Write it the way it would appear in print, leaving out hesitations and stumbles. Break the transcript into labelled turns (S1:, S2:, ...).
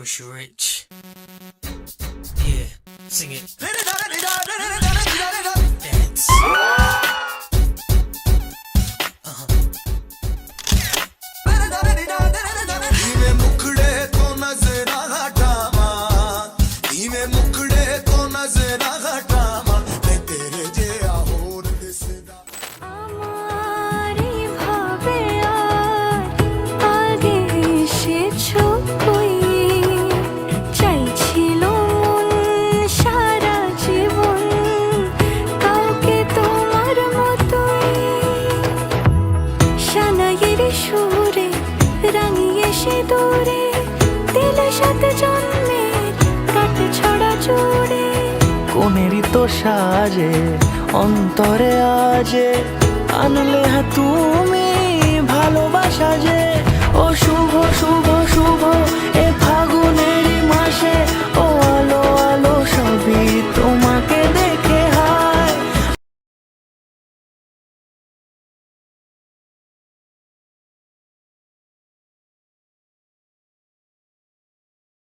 S1: Pusha Rich. Yeah, sing it. Dance.
S2: इवे मुखड़े को नजरा हटावा इवे मुखड़े को नजरा हटावा मैं तेरे जिया होर दिसदा
S3: আমারই ভাবে আর আগে এসেছো কই চাইছিল মন সারা জীবন কাউকে তোমার মতোই সানাইয়ের সুরে রাঙিয়ে সে দূরে দিলে সাথে জন্মের কাট ছড়া জুড়ে
S4: কোনেরই তো সাজে অন্তরে আজে আনলে তুমি